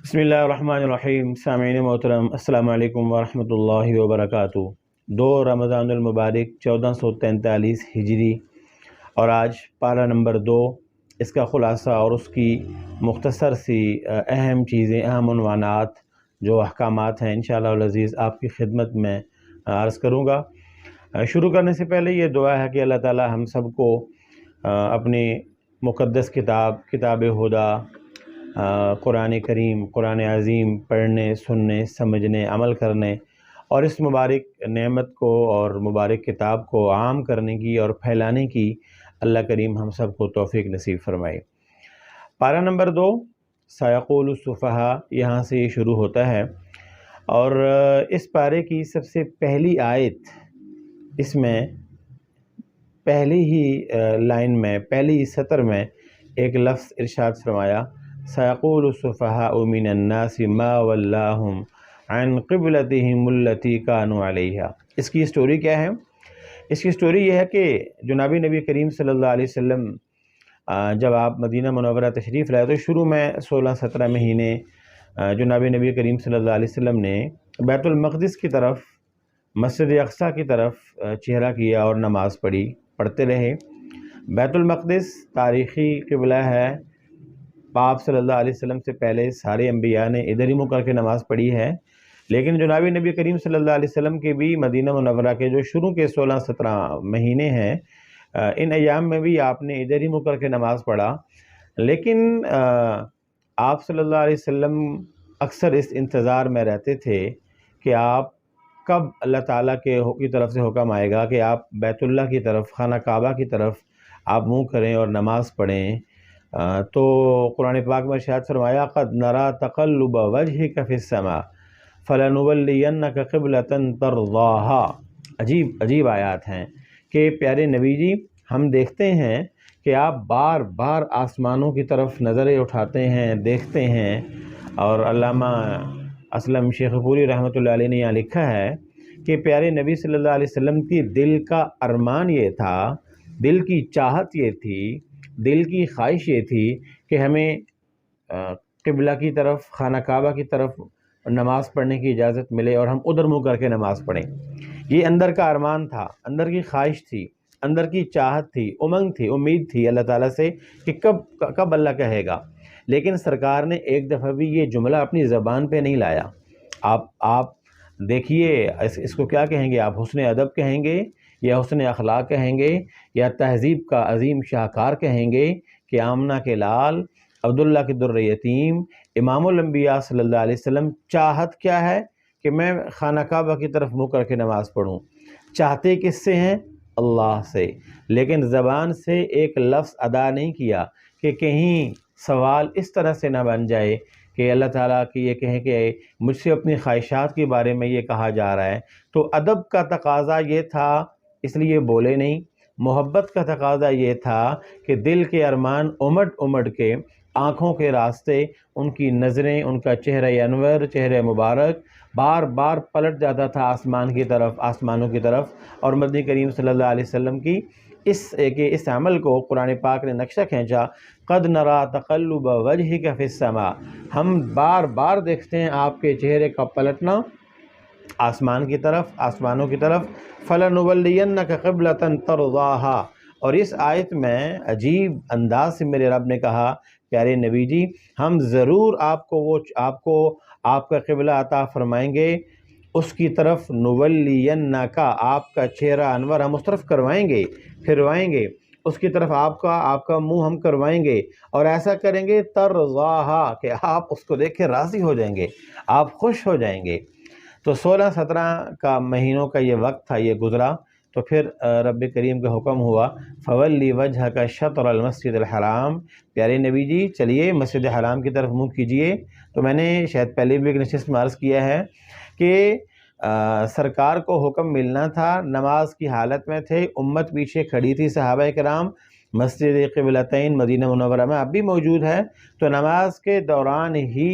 بسم اللہ الرحمن الرحیم۔ سامعین محترم، السلام علیکم ورحمۃ اللہ وبرکاتہ۔ 2 رمضان المبارک 1443 ہجری اور آج پارہ نمبر 2، اس کا خلاصہ اور اس کی مختصر سی اہم چیزیں، اہم عنوانات جو احکامات ہیں انشاءاللہ العزیز آپ کی خدمت میں عرض کروں گا۔ شروع کرنے سے پہلے یہ دعا ہے کہ اللہ تعالی ہم سب کو اپنی مقدس کتاب ہدیٰ قرآن کریم، قرآن عظیم پڑھنے، سننے، سمجھنے، عمل کرنے اور اس مبارک نعمت کو اور مبارک کتاب کو عام کرنے کی اور پھیلانے کی اللہ کریم ہم سب کو توفیق نصیب فرمائے۔ پارہ نمبر 2، سیقول السفہاء، یہاں سے یہ شروع ہوتا ہے اور اس پارے کی سب سے پہلی آیت، اس میں پہلی ہی لائن میں، پہلی سطر میں ایک لفظ ارشاد فرمایا، سیقول السفہاء من الناس ما ولاہم عن قبلتہم التی کانوا علیہا۔ اس کی سٹوری کیا ہے؟ اس کی سٹوری یہ ہے کہ جناب نبی کریم صلی اللہ علیہ وسلم جب آپ مدینہ منورہ تشریف لائے تو شروع میں 16-17 مہینے جناب نبی کریم صلی اللہ علیہ وسلم نے بیت المقدس کی طرف، مسجد اقصیٰ کی طرف چہرہ کیا اور نماز پڑھتے رہے۔ بیت المقدس تاریخی قبلہ ہے، آپ صلی اللہ علیہ وسلم سے پہلے سارے انبیاء نے ادھر ہی منہ کر کے نماز پڑھی ہے، لیکن جناب نبی کریم صلی اللہ علیہ وسلم کے بھی مدینہ منورہ کے جو شروع کے 16-17 مہینے ہیں، ان ایام میں بھی آپ نے ادھر ہی منہ کر کے نماز پڑھا، لیکن آپ صلی اللہ علیہ وسلم اکثر اس انتظار میں رہتے تھے کہ آپ کب اللہ تعالیٰ کی طرف سے حکم آئے گا کہ آپ بیت اللہ کی طرف، خانہ کعبہ کی طرف آپ منہ کریں اور نماز پڑھیں۔ تو قرآن پاک میں ارشاد فرمایا، قد نرى تقلب وجهك في السماء فلنولینک قبلۃ ترضاها۔ عجیب آیات ہیں کہ پیارے نبی جی، ہم دیکھتے ہیں کہ آپ بار بار آسمانوں کی طرف نظریں اٹھاتے ہیں، دیکھتے ہیں، اور علامہ اسلم شیخ پوری رحمۃ اللہ علیہ نے یہاں لکھا ہے کہ پیارے نبی صلی اللہ علیہ وسلم کی دل کا ارمان یہ تھا، دل کی چاہت یہ تھی، دل کی خواہش یہ تھی کہ ہمیں قبلہ کی طرف، خانہ کعبہ کی طرف نماز پڑھنے کی اجازت ملے اور ہم ادھر منہ کر کے نماز پڑھیں۔ یہ اندر کا ارمان تھا، اندر کی خواہش تھی، اندر کی چاہت تھی، امنگ تھی، امید تھی اللہ تعالیٰ سے کہ کب اللہ کہے گا۔ لیکن سرکار نے ایک دفعہ بھی یہ جملہ اپنی زبان پہ نہیں لایا۔ آپ دیکھیے اس کو کیا کہیں گے؟ آپ حسن ادب کہیں گے یا حسن اخلاق کہیں گے یا تہذیب کا عظیم شاہکار کہیں گے کہ آمنہ کے لال، عبداللہ کی در یتیم، امام الانبیاء صلی اللہ علیہ وسلم چاہت کیا ہے کہ میں خانہ کعبہ کی طرف منہ کر کے نماز پڑھوں؟ چاہتے کس سے ہیں؟ اللہ سے، لیکن زبان سے ایک لفظ ادا نہیں کیا کہ کہیں سوال اس طرح سے نہ بن جائے کہ اللہ تعالیٰ کی یہ کہیں کہ مجھ سے اپنی خواہشات کے بارے میں یہ کہا جا رہا ہے۔ تو ادب کا تقاضا یہ تھا، اس لیے بولے نہیں۔ محبت کا تقاضا یہ تھا کہ دل کے ارمان امڑ کے آنکھوں کے راستے ان کی نظریں، ان کا چہرہ انور، چہرہ مبارک بار بار پلٹ جاتا تھا آسمان کی طرف، آسمانوں کی طرف، اور مدنی کریم صلی اللہ علیہ وسلم کی اس عمل کو قرآن پاک نے نقشہ کھینچا، قد نرى تقلب وجهك في السماء، ہم بار بار دیکھتے ہیں آپ کے چہرے کا پلٹنا آسمان کی طرف، آسمانوں کی طرف، فَلَنُوَلِّيَنَّكَ قِبْلَةً تَرْضَاهَا۔ اور اس آیت میں عجیب انداز سے میرے رب نے کہا، پیارے نبی جی، ہم ضرور آپ کو آپ کا قبلہ عطا فرمائیں گے، اس کی طرف نُوَلِّيَنَّكَ، آپ کا چہرہ انور ہم اس طرف کروائیں گے، پھروائیں گے، اس کی طرف آپ کا منہ ہم کروائیں گے، اور ایسا کریں گے ترضاها کہ آپ اس کو دیکھ کے راضی ہو جائیں گے، آپ خوش ہو جائیں گے۔ تو 16-17 کا مہینوں کا یہ وقت تھا، یہ گزرا، تو پھر رب کریم کا حکم ہوا، فَوَلِّ وَجْهَكَ شَطْرَ الْمَسْجِدِ الْحَرَامِ، پیارے نبی جی چلیے مسجد حرام کی طرف منہ کیجئے۔ تو میں نے شاید پہلے بھی ایک نشست میں عرض کیا ہے کہ سرکار کو حکم ملنا تھا، نماز کی حالت میں تھے، امت پیچھے کھڑی تھی، صحابہ کرام، مسجد قبلتین مدینہ منورہ میں اب بھی موجود ہے۔ تو نماز کے دوران ہی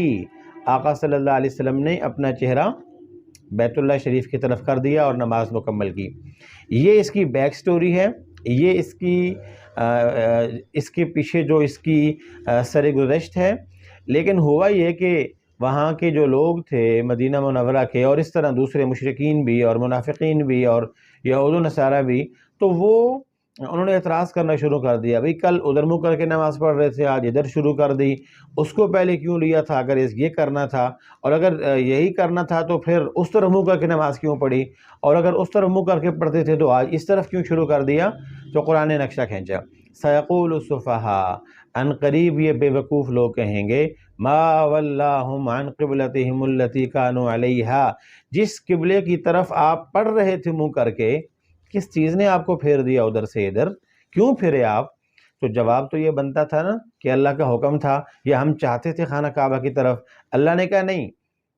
آقا صلی اللہ علیہ وسلم نے اپنا چہرہ بیت اللہ شریف کی طرف کر دیا اور نماز مکمل کی۔ یہ اس کی بیک سٹوری ہے، یہ اس کے پیچھے جو اس کی سر گزشت ہے۔ لیکن ہوا یہ کہ وہاں کے جو لوگ تھے مدینہ منورہ کے، اور اس طرح دوسرے مشرکین بھی اور منافقین بھی اور یہود و نصارہ بھی، تو وہ انہوں نے اعتراض کرنا شروع کر دیا، بھئی کل ادھر منہ کر کے نماز پڑھ رہے تھے، آج ادھر شروع کر دی، اس کو پہلے کیوں لیا تھا اگر یہ کرنا تھا، اور اگر یہی کرنا تھا تو پھر اس طرف منہ کر کے نماز کیوں پڑھی، اور اگر اس طرف منہ کر کے پڑھتے تھے تو آج اس طرف کیوں شروع کر دیا؟ تو قرآن نے نقشہ کھینچا، سیقول السفہاء، ان قریب یہ بے وقوف لوگ کہیں گے، ما ولاہم عن قبلتہم التی کانوا علیہا، جس قبلے کی طرف آپ پڑھ رہے تھے منہ کر کے، کس چیز نے آپ کو پھیر دیا ادھر سے ادھر، کیوں پھرے آپ؟ تو جواب تو یہ بنتا تھا نا کہ اللہ کا حکم تھا یا ہم چاہتے تھے خانہ کعبہ کی طرف۔ اللہ نے کہا نہیں،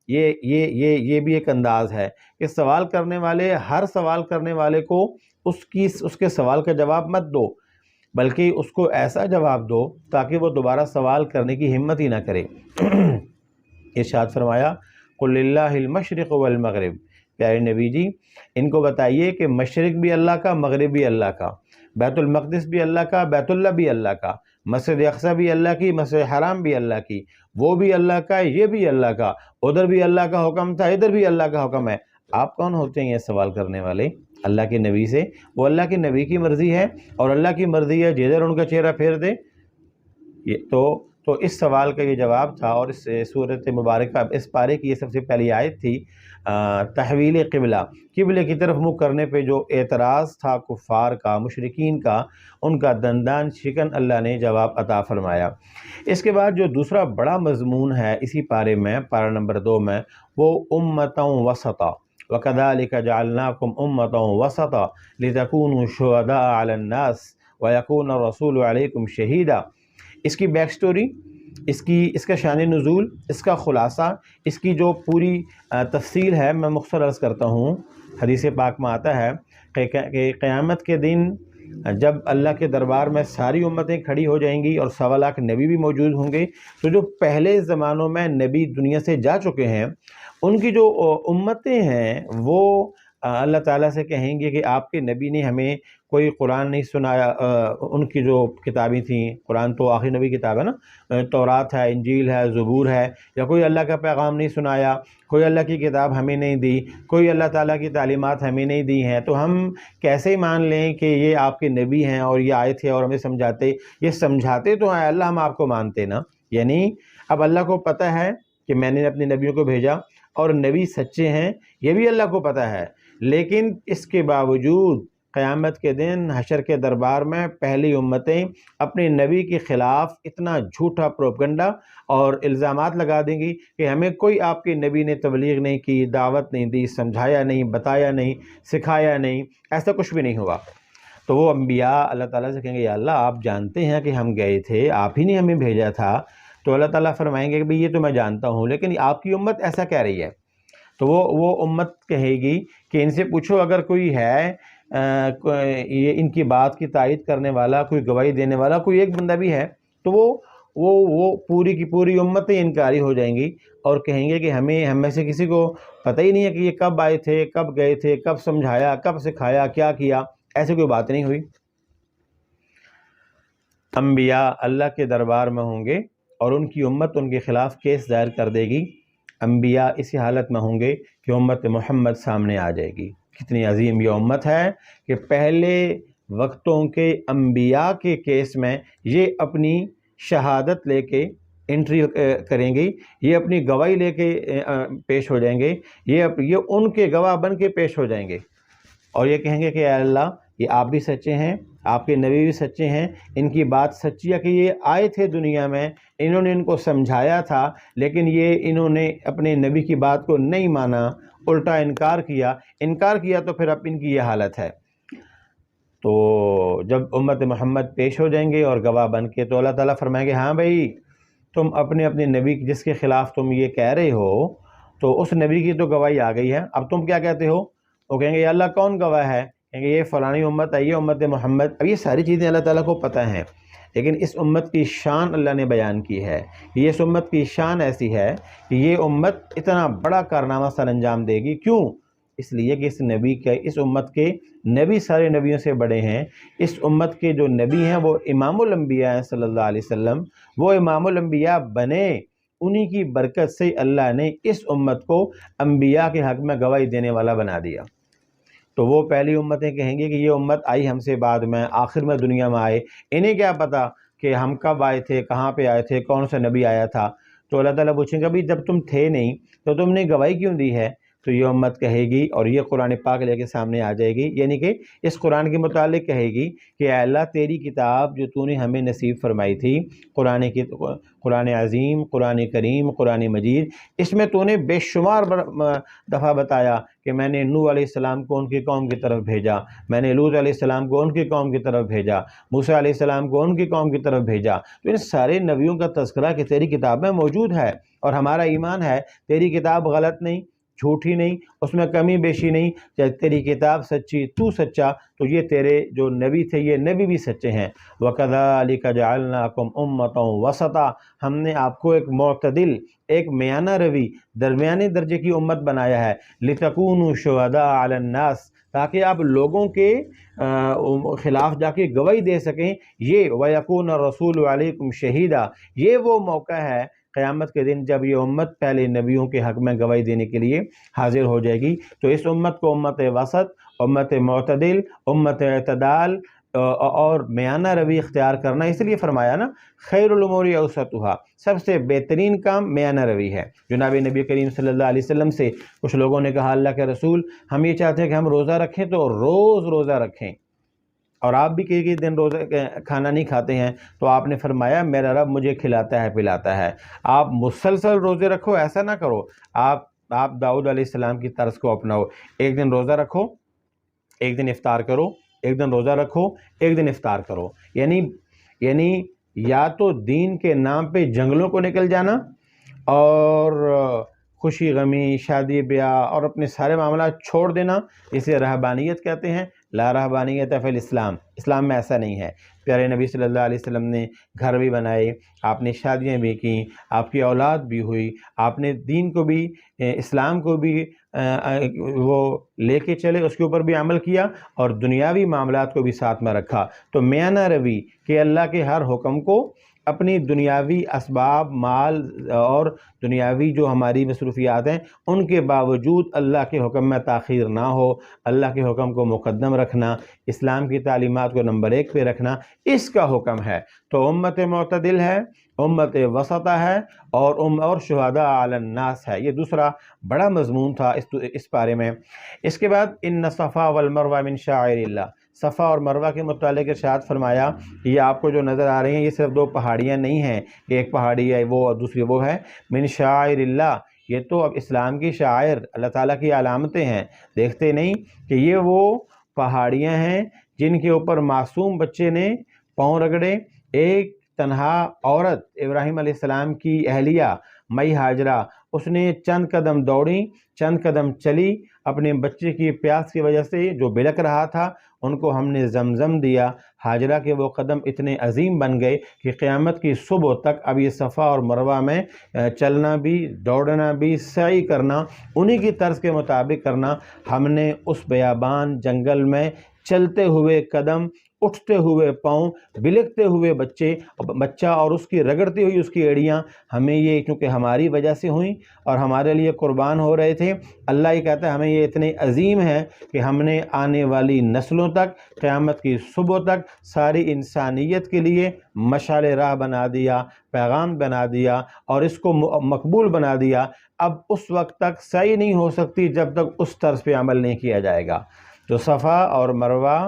یہ بھی ایک انداز ہے کہ سوال کرنے والے، ہر سوال کرنے والے کو اس کے سوال کا جواب مت دو، بلکہ اس کو ایسا جواب دو تاکہ وہ دوبارہ سوال کرنے کی ہمت ہی نہ کرے۔ ارشاد فرمایا، قل للہ المشرق والمغرب، پیارے نبی جی ان کو بتائیے کہ مشرق بھی اللہ کا، مغرب بھی اللہ کا، بیت المقدس بھی اللہ کا، بیت اللہ بھی اللہ کا، مسجد اقصی بھی اللہ کی، مسجد حرام بھی اللہ کی، وہ بھی اللہ کا، یہ بھی اللہ کا، ادھر بھی اللہ کا حکم تھا، ادھر بھی اللہ کا حکم ہے۔ آپ کون ہوتے ہیں یہ سوال کرنے والے؟ اللہ کے نبی سے۔ وہ اللہ کے نبی کی مرضی ہے، اور اللہ کی مرضی ہے جدھر ان کا چہرہ پھیر دے۔ تو اس سوال کا یہ جواب تھا، اور اس صورت مبارکہ، اس پارے کی یہ سب سے پہلی آیت تھی، تحویل قبلہ، قبلے کی طرف منہ کرنے پہ جو اعتراض تھا کفار کا، مشرکین کا، ان کا دندان شکن اللہ نے جواب عطا فرمایا۔ اس کے بعد جو دوسرا بڑا مضمون ہے اسی پارے میں، پارہ نمبر 2 میں، وہ امتاً وسطا، وَكَذَلِكَ جَعَلْنَاكُمْ أُمَّةً وَسَطًا لِتَكُونُوا شُهَدَاءَ عَلَى النَّاسِ وَيَكُونَ الرَّسُولُ عَلَيْكُمْ شَهِيدًا۔ اس کی بیک سٹوری، اس کا شان نزول، اس کا خلاصہ، اس کی جو پوری تفصیل ہے میں مختصر عرض کرتا ہوں۔ حدیث پاک میں آتا ہے کہ قیامت کے دن جب اللہ کے دربار میں ساری امتیں کھڑی ہو جائیں گی اور 1.25 لاکھ نبی بھی موجود ہوں گے، تو جو پہلے زمانوں میں نبی دنیا سے جا چکے ہیں ان کی جو امتیں ہیں وہ اللہ تعالیٰ سے کہیں گے کہ آپ کے نبی نے ہمیں کوئی قرآن نہیں سنایا۔ ان کی جو کتابیں تھیں، قرآن تو آخری نبی کتاب ہے نا، تورات ہے، انجیل ہے، زبور ہے، یا کوئی اللہ کا پیغام نہیں سنایا، کوئی اللہ کی کتاب ہمیں نہیں دی، کوئی اللہ تعالیٰ کی تعلیمات ہمیں نہیں دی ہیں، تو ہم کیسے مان لیں کہ یہ آپ کے نبی ہیں اور یہ آئے تھے اور ہمیں سمجھاتے؟ یہ سمجھاتے تو ہیں اللہ، ہم آپ کو مانتے نا۔ یعنی اب اللہ کو پتہ ہے کہ میں نے اپنے نبیوں کو بھیجا اور نبی سچے ہیں، یہ بھی اللہ کو پتہ ہے، لیکن اس کے باوجود قیامت کے دن حشر کے دربار میں پہلی امتیں اپنے نبی کے خلاف اتنا جھوٹا پروپگنڈا اور الزامات لگا دیں گی کہ ہمیں کوئی آپ کے نبی نے تبلیغ نہیں کی، دعوت نہیں دی، سمجھایا نہیں، بتایا نہیں، سکھایا نہیں، ایسا کچھ بھی نہیں ہوا۔ تو وہ انبیاء اللہ تعالیٰ سے کہیں گے، یا اللہ آپ جانتے ہیں کہ ہم گئے تھے، آپ ہی نے ہمیں بھیجا تھا۔ تو اللہ تعالیٰ فرمائیں گے کہ بھئی یہ تو میں جانتا ہوں، لیکن آپ کی امت ایسا کہہ رہی ہے۔ تو وہ امت کہے گی کہ ان سے پوچھو اگر کوئی ہے یہ ان کی بات کی تائید کرنے والا، کوئی گواہی دینے والا، کوئی ایک بندہ بھی ہے، تو وہ پوری کی پوری امتیں انکاری ہو جائیں گی اور کہیں گے کہ ہم میں سے کسی کو پتہ ہی نہیں ہے کہ یہ کب آئے تھے، کب گئے تھے، کب سمجھایا، کب سکھایا، کیا کیا، ایسی کوئی بات نہیں ہوئی۔ انبیاء اللہ کے دربار میں ہوں گے اور ان کی امت ان کے خلاف کیس دائر کر دے گی۔ انبیاء اسی حالت میں ہوں گے کہ امت محمد سامنے آ جائے گی۔ کتنی عظیم یہ امت ہے کہ پہلے وقتوں کے انبیاء کے کیس میں یہ اپنی شہادت لے کے انٹری کریں گی، یہ اپنی گواہی لے کے پیش ہو جائیں گے، یہ ان کے گواہ بن کے پیش ہو جائیں گے اور یہ کہیں گے کہ اے اللہ یہ آپ بھی سچے ہیں، آپ کے نبی بھی سچے ہیں، ان کی بات سچی ہے کہ یہ آئے تھے دنیا میں، انہوں نے ان کو سمجھایا تھا، لیکن انہوں نے اپنے نبی کی بات کو نہیں مانا، الٹا انکار کیا تو پھر اب ان کی یہ حالت ہے۔ تو جب امت محمد پیش ہو جائیں گے اور گواہ بن کے، تو اللہ تعالیٰ فرمائیں گے ہاں بھائی تم اپنے نبی جس کے خلاف تم یہ کہہ رہے ہو تو اس نبی کی تو گواہی آ گئی ہے، اب تم کیا کہتے ہو؟ وہ کہیں گے یا اللہ کون گواہ ہے؟ کہیں گے یہ فلانی امت ہے، یہ امت محمد۔ اب یہ ساری چیزیں اللہ تعالیٰ کو پتہ ہیں، لیکن اس امت کی شان اللہ نے بیان کی ہے۔ یہ اس امت کی شان ایسی ہے کہ یہ امت اتنا بڑا کارنامہ سر انجام دے گی۔ کیوں؟ اس لیے کہ اس امت کے نبی سارے نبیوں سے بڑے ہیں۔ اس امت کے جو نبی ہیں وہ امام الانبیاء ہیں صلی اللہ علیہ وسلم، وہ امام الانبیاء بنے انہی کی برکت سے اللہ نے اس امت کو انبیاء کے حق میں گواہی دینے والا بنا دیا۔ تو وہ پہلی امتیں کہیں گی کہ یہ امت آئی ہم سے بعد میں، آخر میں دنیا میں آئے، انہیں کیا پتہ کہ ہم کب آئے تھے، کہاں پہ آئے تھے، کون سا نبی آیا تھا۔ تو اللہ تعالیٰ پوچھیں گے جب تم تھے نہیں تو تم نے گواہی کیوں دی ہے؟ تو یہ امت کہے گی، اور یہ قرآن پاک لے کے سامنے آ جائے گی، یعنی کہ اس قرآن کے متعلق کہے گی کہ اے اللہ تیری کتاب جو تو نے ہمیں نصیب فرمائی تھی، قرآن عظیم، قرآن کریم، قرآن مجید، اس میں تو نے بے شمار دفعہ بتایا کہ میں نے نوح علیہ السلام کو ان کی قوم کی طرف بھیجا، میں نے لوط علیہ السلام کو ان کی قوم کی طرف بھیجا، موسیٰ علیہ السلام کو ان کی قوم کی طرف بھیجا۔ تو ان سارے نبیوں کا تذکرہ کہ تیری کتاب میں موجود ہے، اور ہمارا ایمان ہے تیری کتاب غلط نہیں، جھوٹی نہیں، اس میں کمی بیشی نہیں، چاہے تیری کتاب سچی، تو سچا، تو یہ تیرے جو نبی تھے یہ نبی بھی سچے ہیں۔ وَكَذَلِكَ جَعَلْنَاكُمْ أُمَّةً وَسَطًا، ہم نے آپ کو ایک معتدل، ایک میانہ روی، درمیانی درجے کی امت بنایا ہے، لِتَكُونُوا شُهَدَاءَ عَلَى النَّاسِ، تاکہ آپ لوگوں کے خلاف جا کے گواہی دے سکیں۔ یہ وَيَكُونَ الرَّسُولُ عَلَيْكُمْ شَهِيدًا، یہ وہ موقع ہے قیامت کے دن جب یہ امت پہلے نبیوں کے حق میں گواہی دینے کے لیے حاضر ہو جائے گی۔ تو اس امت کو امت وسط، امت معتدل، امت اعتدال اور میانہ روی اختیار کرنا، اس لیے فرمایا نا خیر الامور اوسطها، سب سے بہترین کام میانہ روی ہے۔ جناب نبی کریم صلی اللہ علیہ وسلم سے کچھ لوگوں نے کہا اللہ کے رسول ہم یہ چاہتے ہیں کہ ہم روزہ رکھیں تو روز روزہ رکھیں، اور آپ بھی کئی دن روزہ کھانا نہیں کھاتے ہیں، تو آپ نے فرمایا میرا رب مجھے کھلاتا ہے پلاتا ہے، آپ مسلسل روزے رکھو، ایسا نہ کرو، آپ داؤد علیہ السلام کی طرز کو اپناؤ، ایک دن روزہ رکھو، ایک دن افطار کرو، ایک دن روزہ رکھو، ایک دن افطار کرو، یعنی یا تو دین کے نام پہ جنگلوں کو نکل جانا، اور خوشی غمی، شادی بیاہ اور اپنے سارے معاملات چھوڑ دینا، اسے رہبانیت کہتے ہیں۔ لا رہبانیت فی الاسلام، اسلام میں ایسا نہیں ہے۔ پیارے نبی صلی اللہ علیہ وسلم نے گھر بھی بنائے، آپ نے شادیاں بھی کیں، آپ کی اولاد بھی ہوئی، آپ نے دین کو بھی، اسلام کو بھی وہ لے کے چلے، اس کے اوپر بھی عمل کیا، اور دنیاوی معاملات کو بھی ساتھ میں رکھا۔ تو میانہ روی کہ اللہ کے ہر حکم کو اپنی دنیاوی اسباب، مال اور دنیاوی جو ہماری مصروفیات ہیں ان کے باوجود اللہ کے حکم میں تاخیر نہ ہو، اللہ کے حکم کو مقدم رکھنا، اسلام کی تعلیمات کو نمبر 1 پہ رکھنا، اس کا حکم ہے۔ تو امت معتدل ہے، امت وسطہ ہے، اور شہداء علی الناس ہے۔ یہ دوسرا بڑا مضمون تھا اس پارے میں۔ اس کے بعد ان الصفا والمروہ من شعائر اللہ، صفا اور مروہ کے متعلق ارشاد فرمایا کہ یہ آپ کو جو نظر آ رہی ہیں یہ صرف 2 پہاڑیاں نہیں ہیں، ایک پہاڑی ہے وہ اور دوسری وہ ہے، من شعائر اللہ، یہ تو اب اسلام کی شعائر، اللہ تعالیٰ کی علامتیں ہیں۔ دیکھتے نہیں کہ یہ وہ پہاڑیاں ہیں جن کے اوپر معصوم بچے نے پاؤں رگڑے، ایک تنہا عورت ابراہیم علیہ السلام کی اہلیہ مئی ہاجرہ، اس نے چند قدم دوڑی، چند قدم چلی، اپنے بچے کی پیاس کی وجہ سے جو بلک رہا تھا، ان کو ہم نے زمزم دیا۔ ہاجرہ کے وہ قدم اتنے عظیم بن گئے کہ قیامت کی صبح تک اب یہ صفا اور مروہ میں چلنا بھی، دوڑنا بھی، سعی کرنا، انہی کی طرز کے مطابق کرنا۔ ہم نے اس بیابان جنگل میں چلتے ہوئے قدم، اٹھتے ہوئے پاؤں، بلکتے ہوئے بچہ اور اس کی رگڑتی ہوئی اس کی ایڑیاں، ہمیں یہ کیونکہ ہماری وجہ سے ہوئیں اور ہمارے لیے قربان ہو رہے تھے، اللہ یہ کہتا ہے ہمیں یہ اتنے عظیم ہے کہ ہم نے آنے والی نسلوں تک، قیامت کی صبح تک ساری انسانیت کے لیے مشعل راہ بنا دیا، پیغام بنا دیا، اور اس کو مقبول بنا دیا۔ اب اس وقت تک سعی نہیں ہو سکتی جب تک اس طرز پہ عمل نہیں کیا جائے گا۔ تو صفا اور مروہ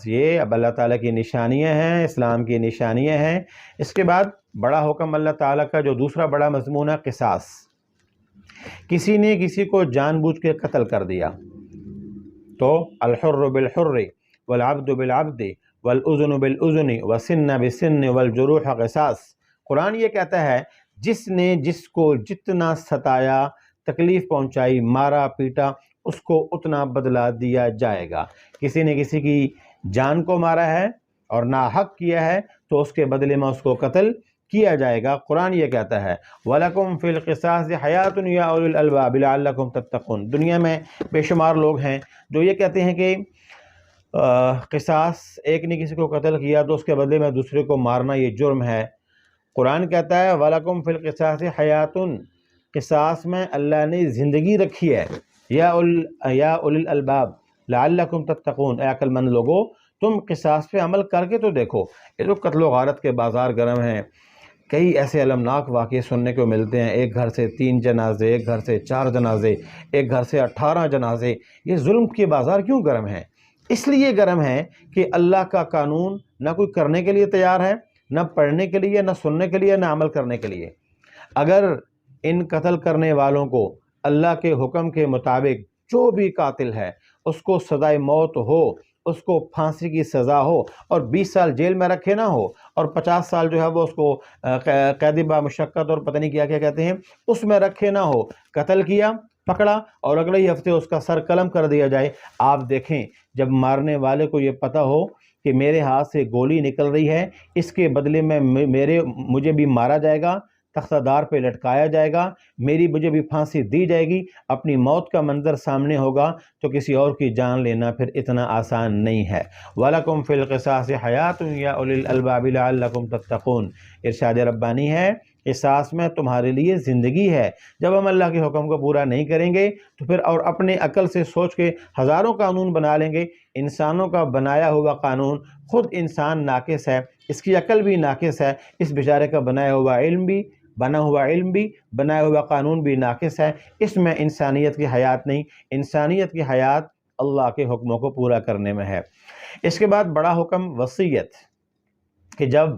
یہ اب اللہ تعالیٰ کی نشانیاں ہیں، اسلام کی نشانیاں ہیں۔ اس کے بعد بڑا حکم اللہ تعالیٰ کا جو دوسرا بڑا مضمون ہے قصاص۔ کسی نے کسی کو جان بوجھ کے قتل کر دیا تو الحر بالحر والعبد بالعبد والاذن بالاذن والسن بالسن والجروح قصاص۔ قرآن یہ کہتا ہے جس نے جس کو جتنا ستایا، تکلیف پہنچائی، مارا پیٹا، اس کو اتنا بدلہ دیا جائے گا۔ کسی نے کسی کی جان کو مارا ہے اور ناحق کیا ہے تو اس کے بدلے میں اس کو قتل کیا جائے گا۔ قرآن یہ کہتا ہے وَلَكُمْ فِي الْقِصَاصِ حَيَاةٌ يَا أُولِي الْأَلْبَابِ لَعَلَّكُمْ تَتَّقُونَ۔ دنیا میں بے شمار لوگ ہیں جو یہ کہتے ہیں کہ قصاص، ایک نے کسی کو قتل کیا تو اس کے بدلے میں دوسرے کو مارنا یہ جرم ہے۔ قرآن کہتا ہے وَلَكُمْ فِي الْقِصَاصِ حَيَاتٌ، قصاص میں اللہ نے زندگی رکھی ہے، یا اولی الالباب لعلکم تتقون، اے عقل مند لوگو تم قصاص پہ عمل کر کے تو دیکھو۔ یہ تو قتل و غارت کے بازار گرم ہیں، کئی ایسے المناک واقعے سننے کو ملتے ہیں، ایک گھر سے 3 جنازے، ایک گھر سے 4 جنازے، ایک گھر سے 18 جنازے۔ یہ ظلم کے بازار کیوں گرم ہیں؟ اس لیے گرم ہیں کہ اللہ کا قانون نہ کوئی کرنے کے لیے تیار ہے، نہ پڑھنے کے لیے، نہ سننے کے لیے، نہ عمل کرنے کے لیے۔ اگر ان قتل کرنے والوں کو اللہ کے حکم کے مطابق جو بھی قاتل ہے اس کو سزائے موت ہو، اس کو پھانسی کی سزا ہو، اور 20 سال جیل میں رکھے نہ ہو، اور 50 سال جو ہے وہ اس کو قید بامشقت اور پتہ نہیں کیا کیا کہتے ہیں اس میں رکھے نہ ہو، قتل کیا، پکڑا اور اگلے ہی ہفتے اس کا سر قلم کر دیا جائے۔ آپ دیکھیں جب مارنے والے کو یہ پتہ ہو کہ میرے ہاتھ سے گولی نکل رہی ہے، اس کے بدلے میں مجھے بھی مارا جائے گا، تختہ دار پہ لٹکایا جائے گا، مجھے بھی پھانسی دی جائے گی، اپنی موت کا منظر سامنے ہوگا، تو کسی اور کی جان لینا پھر اتنا آسان نہیں ہے۔ وَلَكُمْ فِي الْقِصَاصِ حَيَاتٌ يَا أُولِي الْأَلْبَابِ لَعَلَّكُمْ تَتَّقُونَ۔ ارشاد ربانی ہے قصاص میں تمہارے لیے زندگی ہے۔ جب ہم اللہ کے حکم کو پورا نہیں کریں گے تو پھر اور اپنے عقل سے سوچ کے ہزاروں قانون بنا لیں گے۔ انسانوں کا بنایا ہوا قانون، خود انسان ناقص ہے، اس کی عقل بھی ناقص ہے، اس بیچارے کا بنایا ہوا علم بھی، بنایا ہوا قانون بھی ناقص ہے۔ اس میں انسانیت کی حیات نہیں، انسانیت کی حیات اللہ کے حکموں کو پورا کرنے میں ہے۔ اس کے بعد بڑا حکم وصیت، کہ جب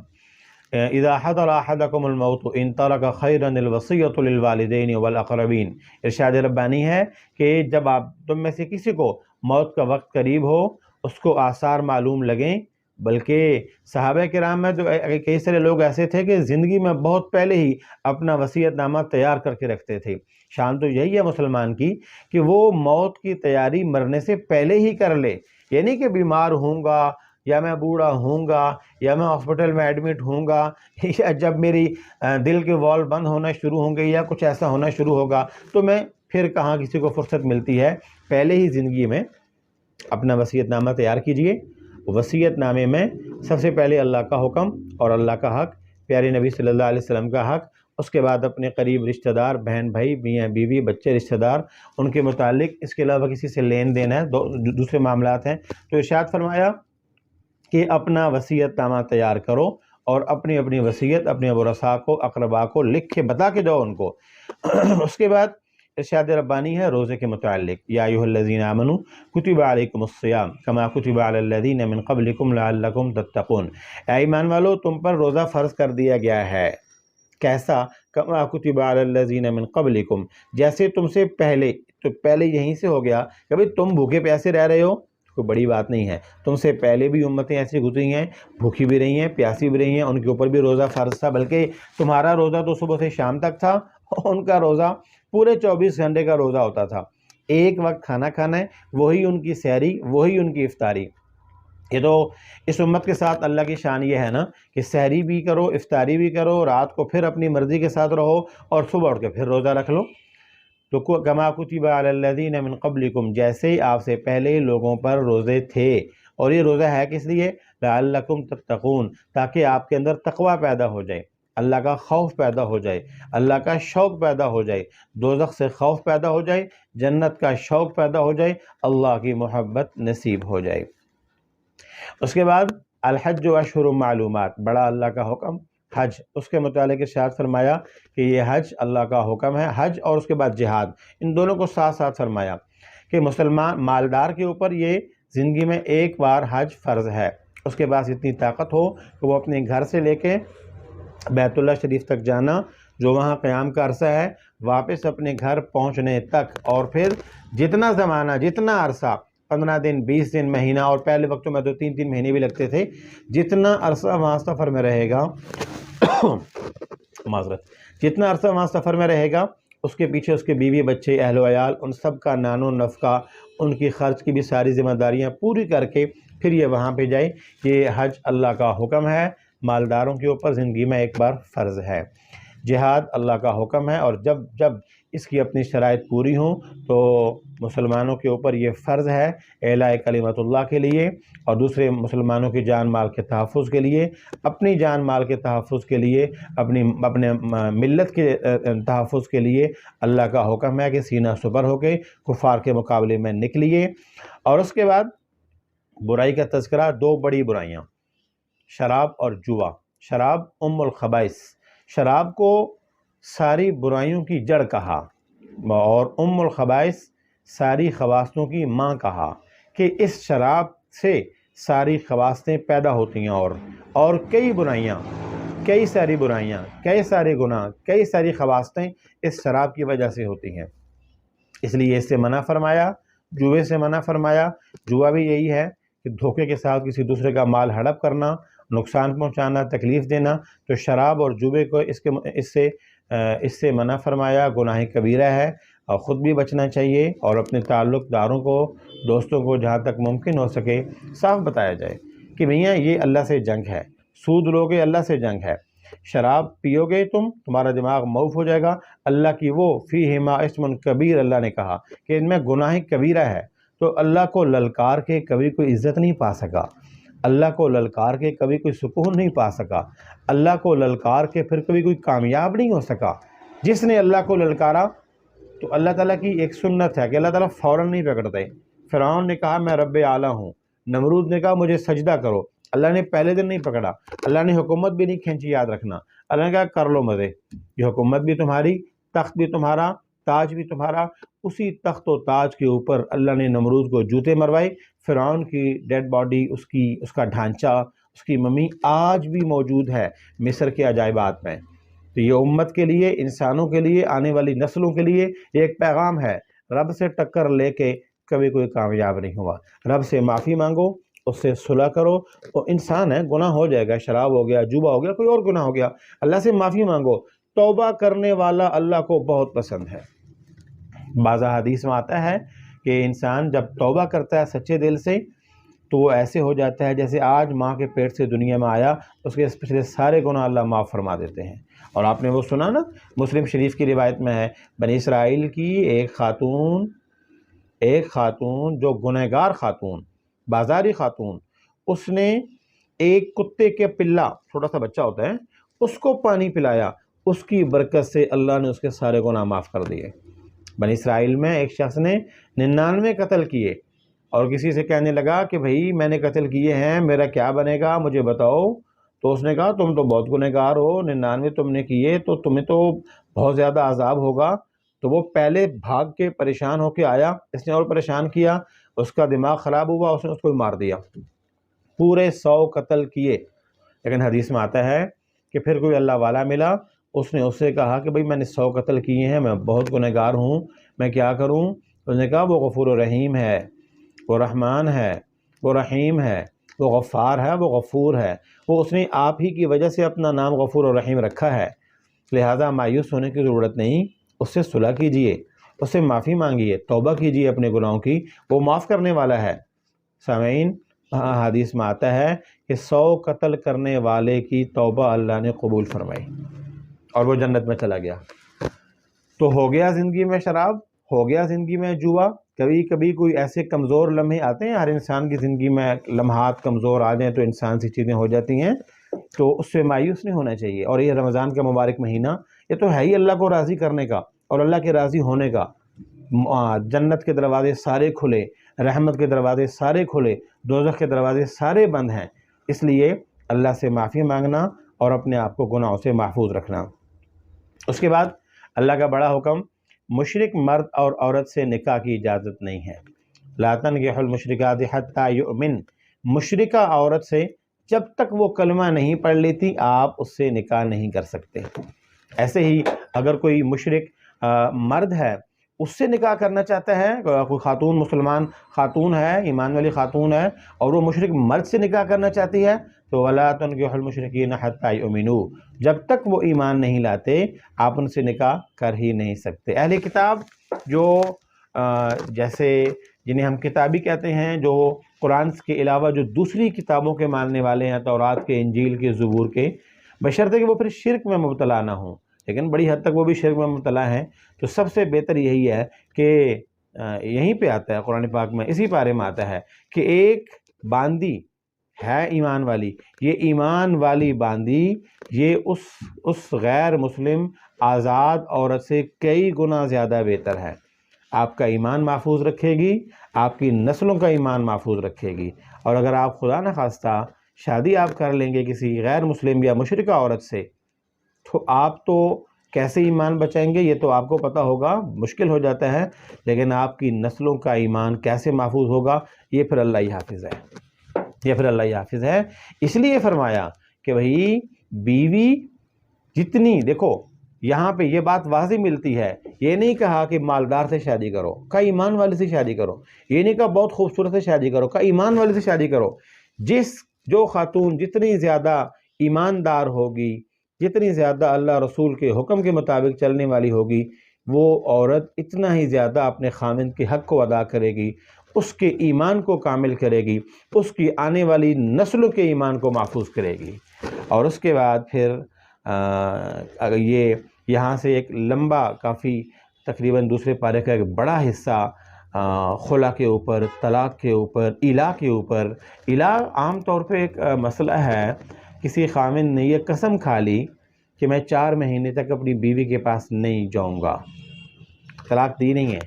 اذا حضر احدکم الموت ان ترک خیرا الوصیۃ للوالدین والاقربین، ارشاد ربانی ہے کہ جب تم میں سے کسی کو موت کا وقت قریب ہو، اس کو آثار معلوم لگیں، بلکہ صحابہ کرام میں تو کئی سارے لوگ ایسے تھے کہ زندگی میں بہت پہلے ہی اپنا وصیت نامہ تیار کر کے رکھتے تھے۔ شان تو یہی ہے مسلمان کی کہ وہ موت کی تیاری مرنے سے پہلے ہی کر لے، یعنی کہ بیمار ہوں گا، یا میں بوڑھا ہوں گا، یا میں ہاسپٹل میں ایڈمٹ ہوں گا، یا جب میری دل کے وال بند ہونا شروع ہوں گے، یا کچھ ایسا ہونا شروع ہوگا، تو میں پھر کہاں کسی کو فرصت ملتی ہے۔ پہلے ہی زندگی میں اپنا وصیت نامہ تیار کیجئے۔ وصیت نامے میں سب سے پہلے اللہ کا حکم اور اللہ کا حق، پیارے نبی صلی اللہ علیہ وسلم کا حق، اس کے بعد اپنے قریب رشتہ دار، بہن بھائی، میاں بیوی، بچے، رشتہ دار، ان کے متعلق، اس کے علاوہ کسی سے لین دین ہے، دوسرے معاملات ہیں، تو ارشاد فرمایا کہ اپنا وصیت نامہ تیار کرو اور اپنی وصیت اپنے ورثاء کو، اقرباء کو لکھ کے بتا کے جاؤ ان کو۔ اس کے بعد ارشاد ربانی ہے روزے کے متعلق، یا ایھا الذین آمنوا کتب علیکم الصیام کما کتب علی الذین من قبلکم لعلکم تتقون، اے ایمان والو تم پر روزہ فرض کر دیا گیا ہے، کیسا؟ کما کتب علی الذین من قبلکم، جیسے تم سے پہلے، تو پہلے یہیں سے ہو گیا کہ بھئی تم بھوکے پیاسے رہ رہے ہو، کوئی بڑی بات نہیں ہے، تم سے پہلے بھی امتیں ایسی گزری ہیں، بھوکی بھی رہی ہیں، پیاسی بھی رہی ہیں، ان کے اوپر بھی روزہ فرض تھا، بلکہ تمہارا روزہ تو صبح سے شام تک تھا، ان کا روزہ پورے 24 گھنٹے کا روزہ ہوتا تھا، ایک وقت کھانا کھانا ہے، وہی ان کی سحری، وہی ان کی افطاری۔ یہ تو اس امت کے ساتھ اللہ کی شان یہ ہے نا کہ سحری بھی کرو، افطاری بھی کرو، رات کو پھر اپنی مرضی کے ساتھ رہو، اور صبح اٹھ کے پھر روزہ رکھ لو۔ تو کما کتب علی الذین من قبلکم، جیسے ہی آپ سے پہلے لوگوں پر روزے تھے، اور یہ روزہ ہے کس لیے؟ لعلکم تتقون، تاکہ آپ کے اندر تقوی پیدا ہو جائے، اللہ کا خوف پیدا ہو جائے، اللہ کا شوق پیدا ہو جائے، دوزخ سے خوف پیدا ہو جائے، جنت کا شوق پیدا ہو جائے، اللہ کی محبت نصیب ہو جائے۔ اس کے بعد الحج و اشہر معلومات، بڑا اللہ کا حکم حج، اس کے متعلق ارشاد فرمایا کہ یہ حج اللہ کا حکم ہے، حج اور اس کے بعد جہاد، ان دونوں کو ساتھ ساتھ فرمایا کہ مسلمان مالدار کے اوپر یہ زندگی میں ایک بار حج فرض ہے، اس کے بعد اتنی طاقت ہو کہ وہ اپنے گھر سے لے کے بیت اللہ شریف تک جانا، جو وہاں قیام کا عرصہ ہے، واپس اپنے گھر پہنچنے تک، اور پھر جتنا زمانہ، جتنا عرصہ، 15 دن، 20 دن، مہینہ، اور پہلے وقتوں میں تو 3 مہینے بھی لگتے تھے، جتنا عرصہ وہاں سفر میں رہے گا معذرت، جتنا عرصہ وہاں سفر میں رہے گا، اس کے پیچھے اس کے بیوی بچے، اہل و عیال، ان سب کا نان و نفقہ، ان کی خرچ کی بھی ساری ذمہ داریاں پوری کر کے پھر یہ وہاں پہ جائے۔ یہ حج اللہ کا حکم ہے، مالداروں کے اوپر زندگی میں ایک بار فرض ہے۔ جہاد اللہ کا حکم ہے، اور جب جب اس کی اپنی شرائط پوری ہوں تو مسلمانوں کے اوپر یہ فرض ہے اعلاء کلمت اللہ کے لیے، اور دوسرے مسلمانوں کی جان مال کے تحفظ کے لیے، اپنی جان مال کے تحفظ کے لیے، اپنے ملت کے تحفظ کے لیے اللہ کا حکم ہے کہ سینہ سپر ہو کے کفار کے مقابلے میں نکلیے۔ اور اس کے بعد برائی کا تذکرہ، دو بڑی برائیاں، شراب اور جوا۔ شراب ام الخبائث، شراب کو ساری برائیوں کی جڑ کہا، اور ام الخبائث ساری خباثتوں کی ماں کہا، کہ اس شراب سے ساری خباثتیں پیدا ہوتی ہیں، اور کئی برائیاں، کئی ساری برائیاں، کئی سارے گناہ، کئی ساری خباثتیں اس شراب کی وجہ سے ہوتی ہیں، اس لیے اس سے منع فرمایا۔ جوئے سے منع فرمایا، جوا بھی یہی ہے کہ دھوکے کے ساتھ کسی دوسرے کا مال ہڑپ کرنا، نقصان پہنچانا، تکلیف دینا، تو شراب اور جوے کو اس سے منع فرمایا، گناہ کبیرہ ہے، اور خود بھی بچنا چاہیے، اور اپنے تعلق داروں کو، دوستوں کو جہاں تک ممکن ہو سکے صاف بتایا جائے کہ میاں یہ اللہ سے جنگ ہے، سود لوگے اللہ سے جنگ ہے، شراب پیو گے تمہارا دماغ موف ہو جائے گا، اللہ کی وہ فیہما اسم کبیر، اللہ نے کہا کہ ان میں گناہ کبیرہ ہے، تو اللہ کو للکار کے کبھی کوئی عزت نہیں پا سکا، اللہ کو للکار کے کبھی کوئی سکون نہیں پا سکا، اللہ کو للکار کے پھر کبھی کوئی کامیاب نہیں ہو سکا۔ جس نے اللہ کو للکارا تو اللہ تعالیٰ کی ایک سنت ہے کہ اللہ تعالیٰ فوراً نہیں پکڑتے۔ فرعون نے کہا میں رب اعلیٰ ہوں، نمرود نے کہا مجھے سجدہ کرو، اللہ نے پہلے دن نہیں پکڑا، اللہ نے حکومت بھی نہیں کھینچی، یاد رکھنا، اللہ نے کہا کر لو مزے، یہ حکومت بھی تمہاری، تخت بھی تمہارا، تاج بھی تمہارا۔ اسی تخت و تاج کے اوپر اللہ نے نمرود کو جوتے مروائے، فرعون کی ڈیڈ باڈی، اس کا ڈھانچہ، اس کی ممی آج بھی موجود ہے مصر کے عجائبات میں۔ تو یہ امت کے لیے، انسانوں کے لیے، آنے والی نسلوں کے لیے یہ ایک پیغام ہے، رب سے ٹکر لے کے کبھی کوئی کامیاب نہیں ہوا، رب سے معافی مانگو، اس سے صلح کرو، وہ انسان ہے، گناہ ہو جائے گا، شراب ہو گیا، جوا ہو گیا، کوئی اور گناہ ہو گیا، اللہ سے معافی مانگو، توبہ کرنے والا اللہ کو بہت پسند ہے۔ بعض حدیث میں آتا ہے کہ انسان جب توبہ کرتا ہے سچے دل سے تو وہ ایسے ہو جاتا ہے جیسے آج ماں کے پیٹ سے دنیا میں آیا، اس کے پچھلے سارے گناہ اللہ معاف فرما دیتے ہیں۔ اور آپ نے وہ سنا نا، مسلم شریف کی روایت میں ہے، بنی اسرائیل کی ایک خاتون جو گنہگار خاتون، بازاری خاتون، اس نے ایک کتے کے پلہ، چھوٹا سا بچہ ہوتا ہے، اس کو پانی پلایا، اس کی برکت سے اللہ نے اس کے سارے گناہ معاف کر دیے۔ بنی اسرائیل میں ایک شخص نے 99 قتل کیے، اور کسی سے کہنے لگا کہ بھائی میں نے قتل کیے ہیں، میرا کیا بنے گا مجھے بتاؤ، تو اس نے کہا تم تو بہت گنہگار ہو، 99 تم نے کیے تو تمہیں تو بہت زیادہ عذاب ہوگا۔ تو وہ پہلے بھاگ کے پریشان ہو کے آیا، اس نے اور پریشان کیا، اس کا دماغ خراب ہوا، اس نے اس کو مار دیا، پورے 100 قتل کیے۔ لیکن حدیث میں آتا ہے کہ پھر کوئی اللہ والا ملا، اس نے اس سے کہا کہ بھئی میں نے 100 قتل کیے ہیں، میں بہت گنہگار ہوں، میں کیا کروں؟ اس نے کہا وہ غفور و رحیم ہے، وہ رحمان ہے، وہ رحیم ہے، وہ غفار ہے، وہ غفور ہے، وہ اس نے آپ ہی کی وجہ سے اپنا نام غفور و رحیم رکھا ہے، لہذا مایوس ہونے کی ضرورت نہیں، اس سے صلح کیجئے، اس سے معافی مانگیے، توبہ کیجئے اپنے گناہوں کی، وہ معاف کرنے والا ہے۔ سامعین، حدیث میں آتا ہے کہ 100 قتل کرنے والے کی توبہ اللہ نے قبول فرمائی اور وہ جنت میں چلا گیا۔ تو ہو گیا زندگی میں شراب، ہو گیا زندگی میں جوا، کبھی کبھی کوئی ایسے کمزور لمحے آتے ہیں، ہر انسان کی زندگی میں لمحات کمزور آ جائیں تو انسان سی چیزیں ہو جاتی ہیں، تو اس سے مایوس نہیں ہونا چاہیے۔ اور یہ رمضان کا مبارک مہینہ، یہ تو ہے ہی اللہ کو راضی کرنے کا اور اللہ کے راضی ہونے کا۔ جنت کے دروازے سارے کھلے، رحمت کے دروازے سارے کھلے، دوزخ کے دروازے سارے بند ہیں، اس لیے اللہ سے معافی مانگنا اور اپنے آپ کو گناہوں سے محفوظ رکھنا۔ اس کے بعد اللہ کا بڑا حکم، مشرک مرد اور عورت سے نکاح کی اجازت نہیں ہے۔ لا تنکحوا المشرکات حتی یؤمن، مشرکہ عورت سے جب تک وہ کلمہ نہیں پڑھ لیتی آپ اس سے نکاح نہیں کر سکتے۔ ایسے ہی اگر کوئی مشرک مرد ہے اس سے نکاح کرنا چاہتا ہے، کوئی خاتون مسلمان خاتون ہے، ایمان والی خاتون ہے، اور وہ مشرک مرد سے نکاح کرنا چاہتی ہے تو وَلَا تُنكِحُوا الْمُشْرِكِينَ حَتَّى يُؤْمِنُوا، جب تک وہ ایمان نہیں لاتے آپ ان سے نکاح کر ہی نہیں سکتے۔ اہل کتاب جو جیسے جنہیں ہم کتابی کہتے ہیں، جو قرآن کے علاوہ جو دوسری کتابوں کے ماننے والے ہیں، تورات کے، انجیل کے، زبور کے، بشرطے کہ وہ پھر شرک میں مبتلا نہ ہوں، لیکن بڑی حد تک وہ بھی شرک میں مبتلا ہیں. تو سب سے بہتر یہی ہے کہ یہیں پہ آتا ہے قرآن پاک میں، اسی پارے میں آتا ہے کہ ایک باندی ہے ایمان والی، یہ ایمان والی باندی یہ اس غیر مسلم آزاد عورت سے کئی گنا زیادہ بہتر ہے. آپ کا ایمان محفوظ رکھے گی، آپ کی نسلوں کا ایمان محفوظ رکھے گی. اور اگر آپ خدا نخواستہ شادی آپ کر لیں گے کسی غیر مسلم یا مشرکہ عورت سے، تو آپ تو کیسے ایمان بچائیں گے یہ تو آپ کو پتہ ہوگا، مشکل ہو جاتا ہے، لیکن آپ کی نسلوں کا ایمان کیسے محفوظ ہوگا یہ پھر اللہ ہی حافظ ہے، یہ پھر اللہ ہی حافظ ہے. اس لیے فرمایا کہ بھئی بیوی جتنی، دیکھو یہاں پہ یہ بات واضح ملتی ہے، یہ نہیں کہا کہ مالدار سے شادی کرو، کا ایمان والے سے شادی کرو، یہ نہیں کہا بہت خوبصورت سے شادی کرو، کا ایمان والے سے شادی کرو. جو خاتون جتنی زیادہ ایماندار ہوگی، جتنی زیادہ اللہ رسول کے حکم کے مطابق چلنے والی ہوگی، وہ عورت اتنا ہی زیادہ اپنے خاوند کے حق کو ادا کرے گی، اس کے ایمان کو کامل کرے گی، اس کی آنے والی نسلوں کے ایمان کو محفوظ کرے گی. اور اس کے بعد پھر اگر یہ یہاں سے ایک لمبا کافی تقریباً دوسرے پارے کا ایک بڑا حصہ خلا کے اوپر، طلاق کے اوپر، الا کے اوپر. الا عام طور پہ ایک مسئلہ ہے، کسی خاوند نے یہ قسم کھا لی کہ میں 4 مہینے تک اپنی بیوی کے پاس نہیں جاؤں گا، طلاق دی نہیں ہے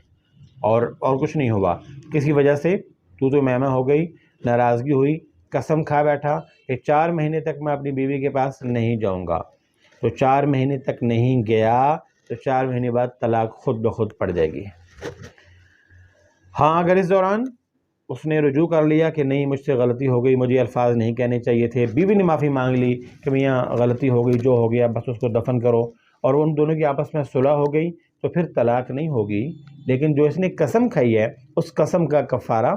اور کچھ نہیں ہوا، کسی وجہ سے تو میمہ ہو گئی، ناراضگی ہوئی، قسم کھا بیٹھا کہ 4 مہینے تک میں اپنی بیوی کے پاس نہیں جاؤں گا. تو 4 مہینے تک نہیں گیا تو 4 مہینے بعد طلاق خود بخود پڑ جائے گی. ہاں اگر اس دوران اس نے رجوع کر لیا کہ نہیں مجھ سے غلطی ہو گئی، مجھے الفاظ نہیں کہنے چاہیے تھے، بیوی نے معافی مانگ لی کہ میاں غلطی ہو گئی، جو ہو گیا بس اس کو دفن کرو، اور ان دونوں کی آپس میں صلح ہو گئی، تو پھر طلاق نہیں ہوگی. لیکن جو اس نے قسم کھائی ہے اس قسم کا کفارہ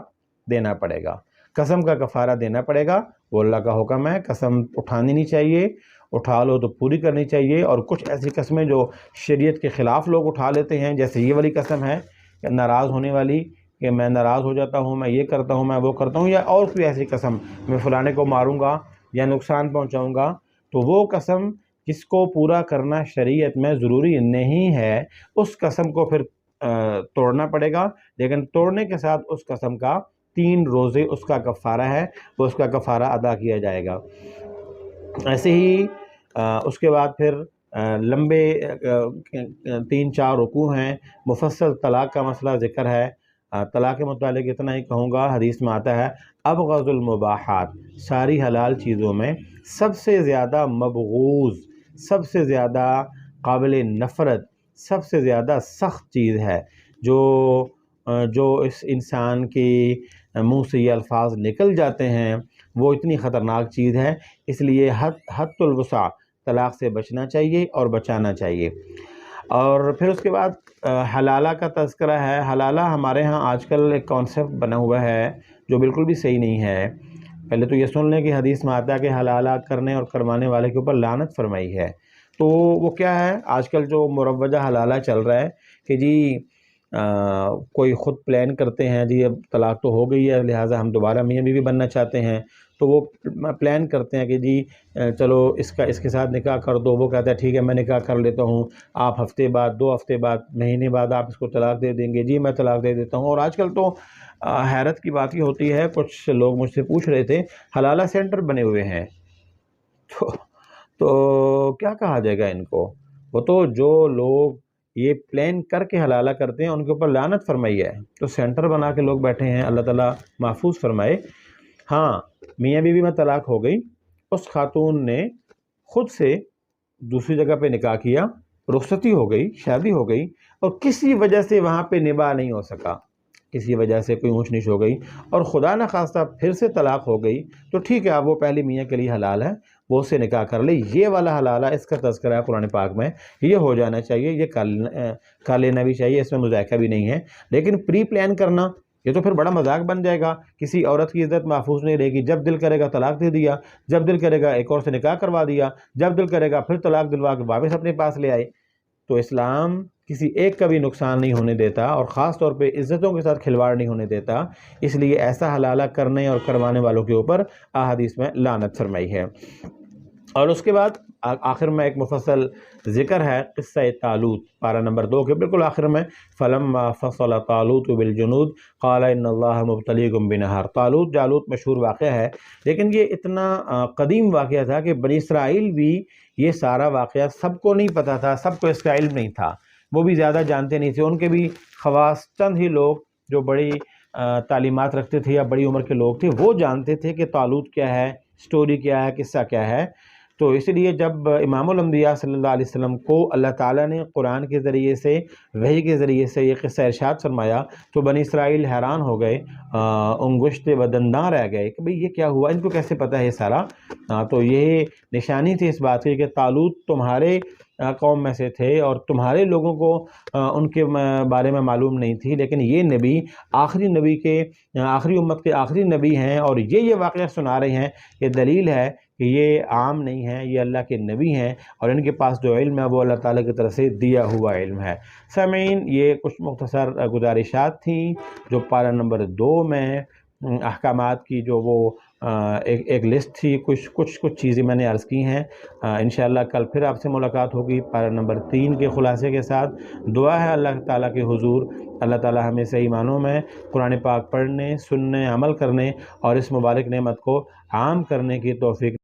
دینا پڑے گا، قسم کا کفارہ دینا پڑے گا. وہ اللہ کا حکم ہے، قسم اٹھانی نہیں چاہیے، اٹھا لو تو پوری کرنی چاہیے. اور کچھ ایسی قسمیں جو شریعت کے خلاف لوگ اٹھا لیتے ہیں، جیسے یہ والی قسم ہے ناراض ہونے والی کہ میں ناراض ہو جاتا ہوں، میں یہ کرتا ہوں، میں وہ کرتا ہوں، یا اور کوئی ایسی قسم میں فلانے کو ماروں گا یا نقصان پہنچاؤں گا، تو وہ قسم جس کو پورا کرنا شریعت میں ضروری نہیں ہے اس قسم کو پھر توڑنا پڑے گا. لیکن توڑنے کے ساتھ اس قسم کا 3 روزے اس کا کفارہ ہے، وہ اس کا کفارہ ادا کیا جائے گا. ایسے ہی اس کے بعد پھر لمبے 3-4 رکوع ہیں، مفصل طلاق کا مسئلہ ذکر ہے. طلاق کے متعلق اتنا ہی کہوں گا، حدیث میں آتا ہے ابغض المباحات، ساری حلال چیزوں میں سب سے زیادہ مبغوض، سب سے زیادہ قابل نفرت، سب سے زیادہ سخت چیز ہے جو اس انسان کے منہ سے یہ الفاظ نکل جاتے ہیں، وہ اتنی خطرناک چیز ہے. اس لیے حد الوسع طلاق سے بچنا چاہیے اور بچانا چاہیے. اور پھر اس کے بعد حلالہ کا تذکرہ ہے. حلالہ ہمارے ہاں آج کل ایک کانسیپٹ بنا ہوا ہے جو بالکل بھی صحیح نہیں ہے. پہلے تو یہ سن لیں کہ حدیث میں آتا ہے کہ حلالہ کرنے اور کروانے والے کے اوپر لعنت فرمائی ہے. تو وہ کیا ہے؟ آج کل جو مروجہ حلالہ چل رہا ہے کہ جی کوئی خود پلان کرتے ہیں، جی اب طلاق تو ہو گئی ہے لہٰذا ہم دوبارہ میاں بیوی بننا چاہتے ہیں، تو وہ پلان کرتے ہیں کہ جی چلو اس کے ساتھ نکاح کر دو. وہ کہتا ہے ٹھیک ہے میں نکاح کر لیتا ہوں، آپ ہفتے بعد، 2 ہفتے بعد، مہینے بعد آپ اس کو طلاق دے دیں گے، جی میں طلاق دے دیتا ہوں. اور آج کل تو حیرت کی بات یہ ہوتی ہے، کچھ لوگ مجھ سے پوچھ رہے تھے حلالہ سینٹر بنے ہوئے ہیں، تو کیا کہا جائے گا ان کو؟ وہ تو جو لوگ یہ پلان کر کے حلالہ کرتے ہیں ان کے اوپر لعنت فرمائی ہے. تو سینٹر بنا کے لوگ بیٹھے ہیں، اللہ تعالیٰ محفوظ فرمائے. ہاں میاں بیوی میں طلاق ہو گئی، اس خاتون نے خود سے دوسری جگہ پہ نکاح کیا، رخصتی ہو گئی، شادی ہو گئی، اور کسی وجہ سے وہاں پہ نباہ نہیں ہو سکا، کسی وجہ سے کوئی اونچ نیچ ہو گئی اور خدا نخواستہ پھر سے طلاق ہو گئی، تو ٹھیک ہے اب وہ پہلی میاں کے لیے حلال ہے، وہ اس سے نکاح کر لے. یہ والا حلالہ اس کا تذکرہ ہے قرآن پاک میں، یہ ہو جانا چاہیے، یہ کر لینا بھی چاہیے، اس میں مذائقہ بھی نہیں ہے. لیکن پری پلان کرنا یہ تو پھر بڑا مذاق بن جائے گا. کسی عورت کی عزت محفوظ نہیں رہے گی، جب دل کرے گا طلاق دے دیا، جب دل کرے گا ایک اور سے نکاح کروا دیا، جب دل کرے گا پھر طلاق دلوا کے واپس اپنے پاس لے آئے. تو اسلام کسی ایک کا بھی نقصان نہیں ہونے دیتا، اور خاص طور پہ عزتوں کے ساتھ کھلواڑ نہیں ہونے دیتا. اس لیے ایسا حلالہ کرنے اور کروانے والوں کے اوپر احادیث میں لعنت فرمائی ہے. اور اس کے بعد آخر میں ایک مفصل ذکر ہے قصہ طالوت، پارہ نمبر 2 کے بالکل آخر میں، فَلَمَّا فَصَلَ طَالُوتُ بِالْجُنُودِ قَالَ إِنَّ اللَّهَ مُبْتَلِيكُم بِنَهَرٍ۔ طالوت جالوت مشہور واقعہ ہے، لیکن یہ اتنا قدیم واقعہ تھا کہ بنی اسرائیل بھی یہ سارا واقعہ سب کو نہیں پتہ تھا، سب کو اس کا علم نہیں تھا، وہ بھی زیادہ جانتے نہیں تھے، ان کے بھی خواص چند ہی لوگ جو بڑی تعلیمات رکھتے تھے یا بڑی عمر کے لوگ تھے وہ جانتے تھے کہ طالوت کیا ہے، سٹوری کیا ہے، قصہ کیا ہے۔ تو اس لیے جب امام الانبیاء صلی اللہ علیہ وسلم کو اللہ تعالیٰ نے قرآن کے ذریعے سے، وحی کے ذریعے سے یہ قصہ ارشاد فرمایا تو بنی اسرائیل حیران ہو گئے، انگشت بدنداں رہ گئے کہ بھئی یہ کیا ہوا، ان کو کیسے پتہ ہے یہ سارا۔ تو یہ نشانی تھی اس بات کی کہ طالوت تمہارے قوم میں سے تھے اور تمہارے لوگوں کو ان کے بارے میں معلوم نہیں تھی، لیکن یہ نبی آخری نبی کے، آخری امت کے آخری نبی ہیں اور یہ واقعہ سنا رہے ہیں۔ یہ دلیل ہے کہ یہ عام نہیں ہیں، یہ اللہ کے نبی ہیں اور ان کے پاس جو علم ہے وہ اللہ تعالیٰ کی طرف سے دیا ہوا علم ہے۔ سامعین، یہ کچھ مختصر گزارشات تھیں جو پارہ نمبر 2 میں احکامات کی جو وہ ایک لسٹ تھی، کچھ چیزیں میں نے عرض کی ہیں۔ انشاءاللہ کل پھر آپ سے ملاقات ہوگی پارہ نمبر 3 کے خلاصے کے ساتھ۔ دعا ہے اللہ تعالیٰ کے حضور اللہ تعالیٰ ہمیں صحیح معنوں میں قرآن پاک پڑھنے، سننے، عمل کرنے اور اس مبارک نعمت کو عام کرنے کی توفیق